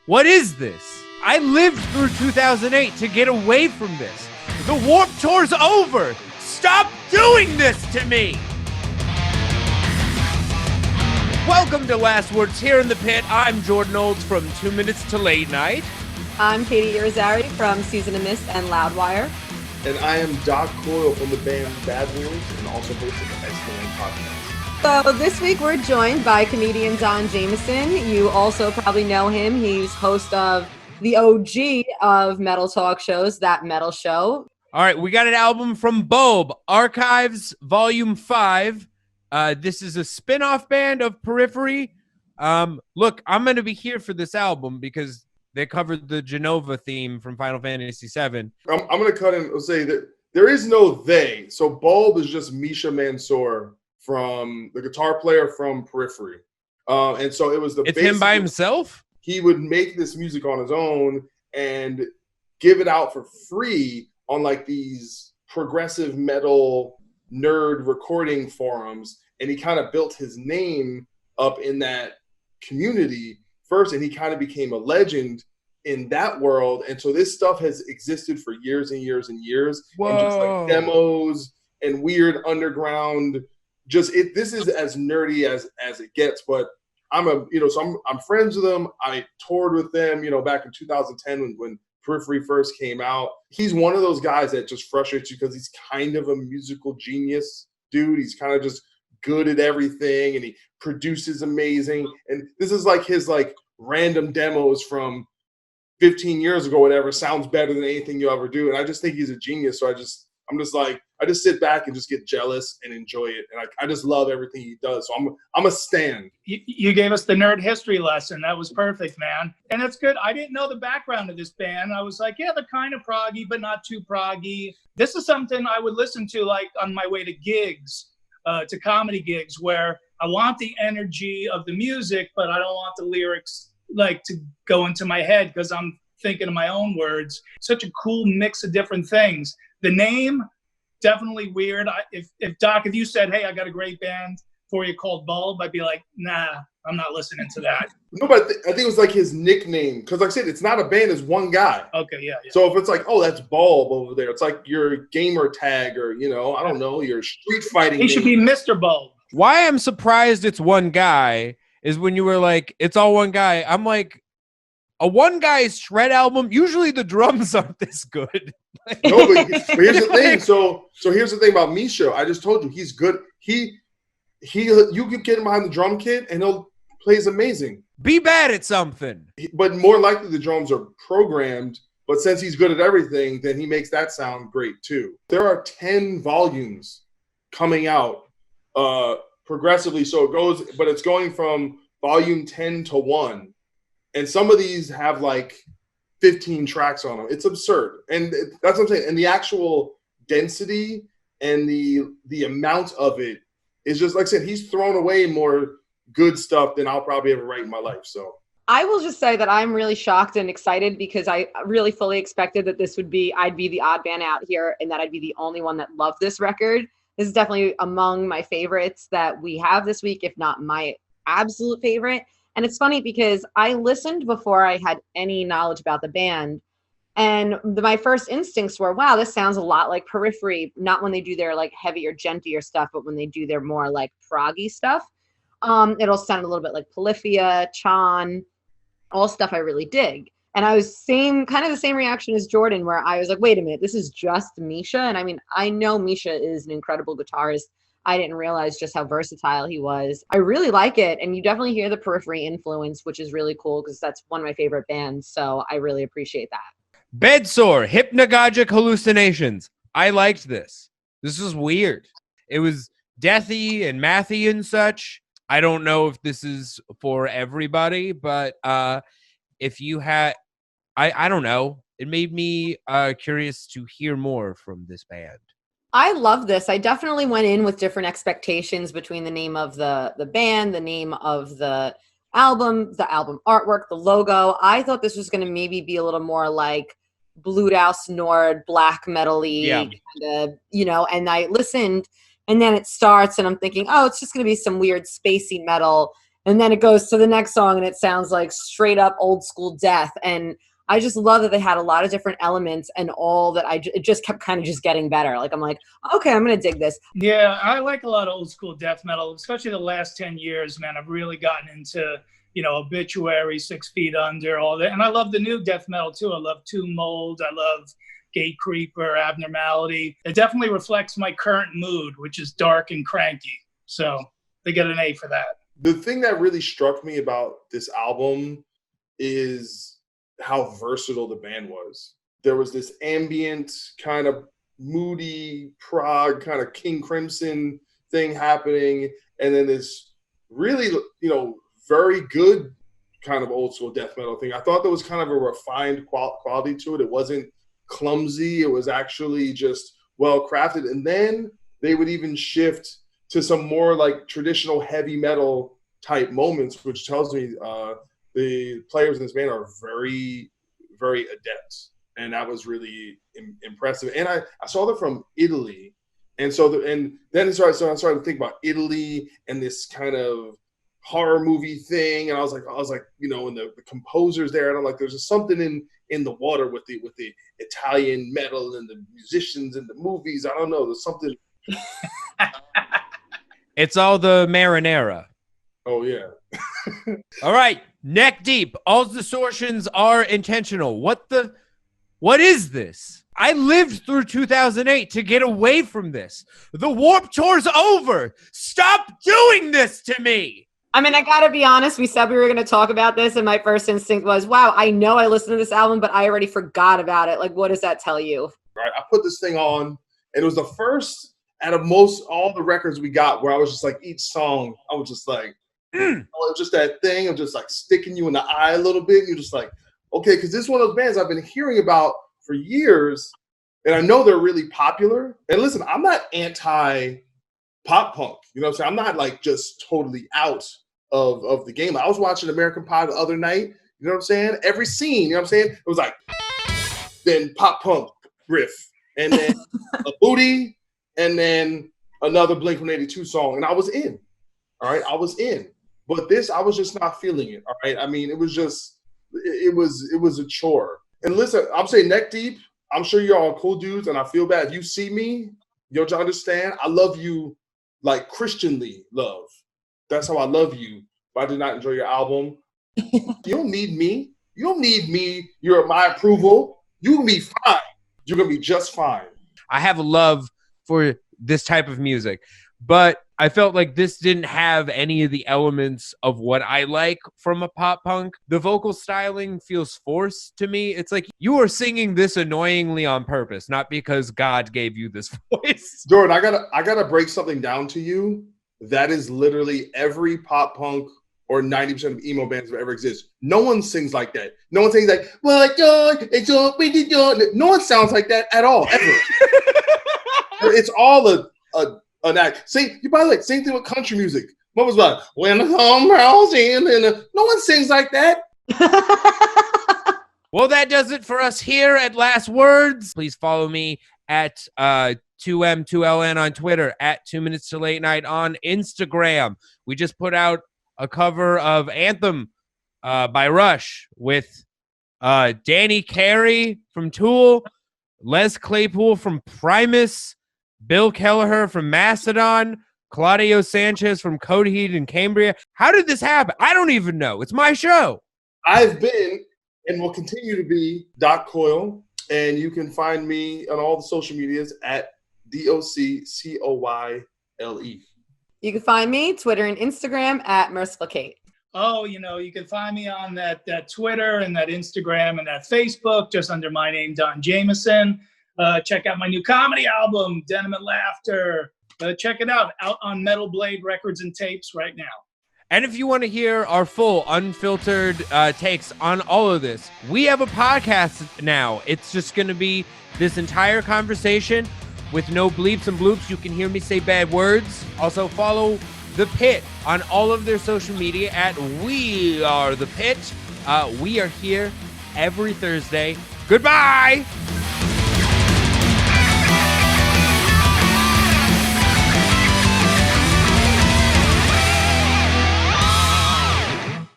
What is this? I lived through 2008 to get away from this. The Warped Tour's over. Stop doing this to me. Welcome to Last Words here in the pit. I'm Jordan Olds from 2 Minutes to Late Night. I'm Katie Irizarry from Season of Mist and Loudwire. And I am Doc Coyle from the band Bad Boys and also host of the Excellent Podcast. So this week we're joined by comedian Don Jamieson. You also probably know him. He's host of the OG of metal talk shows, That Metal Show. All right, we got an album from Bulb, Archives Volume 5. This is a spin-off band of Periphery. Look, I'm going to be here for this album because they covered the Genova theme from Final Fantasy VII. I'm going to cut in and say that there is no they. So Bulb is just Misha Mansour, from the guitar player from Periphery. And so it was It's him by himself? He would make this music on his own and give it out for free on like these progressive metal nerd recording forums. And he kind of built his name up in that community first. And he kind of became a legend in that world. And so this stuff has existed for years and years and years. Whoa. And just like demos and weird underground. This is as nerdy as it gets, but I'm friends with them. I toured with them, back in 2010 when Periphery first came out. He's one of those guys that just frustrates you because he's kind of a musical genius dude. He's kind of just good at everything and he produces amazing. And this is like his random demos from 15 years ago, whatever, sounds better than anything you ever do. And I just think he's a genius. So I just sit back and just get jealous and enjoy it. And I just love everything he does. So I'm a stan. You gave us the nerd history lesson. That was perfect, man. And it's good. I didn't know the background of this band. I was like, yeah, they're kind of proggy, but not too proggy. This is something I would listen to like on my way to gigs, to comedy gigs, where I want the energy of the music, but I don't want the lyrics to go into my head because I'm thinking of my own words. Such a cool mix of different things. The name, definitely weird. If you said, hey, I got a great band for you called Bulb, I'd be like, nah, I'm not listening to that. No, but I think it was like his nickname. Because like I said, it's not a band, it's one guy. Okay, yeah. So if it's like, oh, that's Bulb over there, it's like your gamer tag or, I don't know, your street fighting He should be Mr. Bulb. Why I'm surprised it's one guy is when you were like, it's all one guy. I'm like, a one guy's shred album, usually the drums aren't this good. No, but here's the thing. So here's the thing about Misha. I just told you he's good. You could get him behind the drum kit and he'll plays amazing. Be bad at something. But more likely the drums are programmed. But since he's good at everything, then he makes that sound great too. There are 10 volumes coming out progressively. So it goes, but it's going from volume 10 to 1. And some of these have 15 tracks on them. It's absurd. And that's what I'm saying. And the actual density and the amount of it is just, like I said, he's thrown away more good stuff than I'll probably ever write in my life. So I will just say that I'm really shocked and excited because I really fully expected that I'd be the odd man out here and that I'd be the only one that loved this record. This is definitely among my favorites that we have this week, if not my absolute favorite. And it's funny because I listened before I had any knowledge about the band. And my first instincts were, wow, this sounds a lot like Periphery. Not when they do their heavier, gentler stuff, but when they do their more proggy stuff. It'll sound a little bit like Polyphia, Chan, all stuff I really dig. And I was kind of the same reaction as Jordan, where I was like, wait a minute, this is just Misha. And I mean, I know Misha is an incredible guitarist. I didn't realize just how versatile he was. I really like it. And you definitely hear the Periphery influence, which is really cool because that's one of my favorite bands. So I really appreciate that. Bedsore, Hypnagogic Hallucinations. I liked this. This was weird. It was deathy and mathy and such. I don't know if this is for everybody, but if you had, I don't know. It made me curious to hear more from this band. I love this. I definitely went in with different expectations between the name of the band, the name of the album artwork, the logo. I thought this was going to maybe be a little more like Bluthaus Nord, black metal-y, kind of, and I listened and then it starts and I'm thinking, oh, it's just going to be some weird spacey metal. And then it goes to the next song and it sounds like straight up old school death. And I just love that they had a lot of different elements and all that it just kept kind of just getting better. Like, I'm like, okay, I'm going to dig this. Yeah, I like a lot of old school death metal, especially the last 10 years, man. I've really gotten into, Obituary, 6 Feet Under, all that. And I love the new death metal too. I love Tomb Mold. I love Gate Creeper, Abnormality. It definitely reflects my current mood, which is dark and cranky. So they get an A for that. The thing that really struck me about this album is how versatile the band was. There was this ambient, kind of moody prog, kind of King Crimson thing happening, and then this really, very good kind of old school death metal thing. I thought there was kind of a refined quality to it. It wasn't clumsy. It was actually just well crafted. And then they would even shift to some more like traditional heavy metal type moments, which tells me the players in this band are very, very adept. And that was really impressive. And I saw them from Italy. And so, then I started to think about Italy and this kind of horror movie thing. And I was like, and the composers there, and I'm like, there's just something in the water with the Italian metal and the musicians and the movies. I don't know. There's something. It's all the marinara. Oh, yeah. All right. Neck deep. All distortions are intentional. What is this? I lived through 2008 to get away from this. The Warped Tour's over. Stop doing this to me. I mean, I gotta be honest, we said we were gonna talk about this, and my first instinct was, wow, I know I listened to this album, but I already forgot about it. Like, what does that tell you? Right. I put this thing on, and it was the first out of most all the records we got where I was just like, each song, I was just like, it was just that thing of just like sticking you in the eye a little bit. And you're just like, okay, because this is one of those bands I've been hearing about for years, and I know they're really popular. And listen, I'm not anti-pop punk. You know what I'm saying? I'm not like just totally out of the game. I was watching American Pie the other night. You know what I'm saying? Every scene, you know what I'm saying? It was like, then pop punk riff, and then a booty, and then another Blink-182 song. And I was in. All right? I was in. But this, I was just not feeling it. All right? I mean, it was just, it was a chore. And listen, I'm saying neck deep. I'm sure you're all cool dudes, and I feel bad. If you see me, you don't understand. I love you like Christianly love. That's how I love you. But I did not enjoy your album. You don't need me. You don't need me. You're my approval. You can be fine. You're going to be just fine. I have a love for this type of music, but I felt like this didn't have any of the elements of what I like from a pop punk. The vocal styling feels forced to me. It's like you are singing this annoyingly on purpose, not because God gave you this voice. Jordan, I gotta break something down to you. That is literally every pop punk or 90% of emo bands that ever exist. No one sings like that. No one sings like, well, no one sounds like that at all, ever. It's all an act. By the way, same thing with country music. What was that? When the home's in, and no one sings like that. Well, that does it for us here at Last Words. Please follow me at 2M2LN on Twitter, at 2 Minutes to Late Night on Instagram. We just put out a cover of Anthem by Rush with Danny Carey from Tool, Les Claypool from Primus, Bill Kelleher from Mastodon, Claudio Sanchez from Codeheed and Cambria. How did this happen? I don't even know. It's my show. I've been and will continue to be Doc Coyle, and you can find me on all the social medias at DOCCOYLE. You can find me Twitter and Instagram at Merciful Kate. Oh, you can find me on that Twitter and that Instagram and that Facebook, just under my name, Don Jamieson. Check out my new comedy album, Denim and Laughter. Check it out on Metal Blade Records and Tapes right now. And if you want to hear our full, unfiltered takes on all of this, we have a podcast now. It's just going to be this entire conversation with no bleeps and bloops. You can hear me say bad words. Also follow The Pit on all of their social media at We Are The Pit. We are here every Thursday. Goodbye!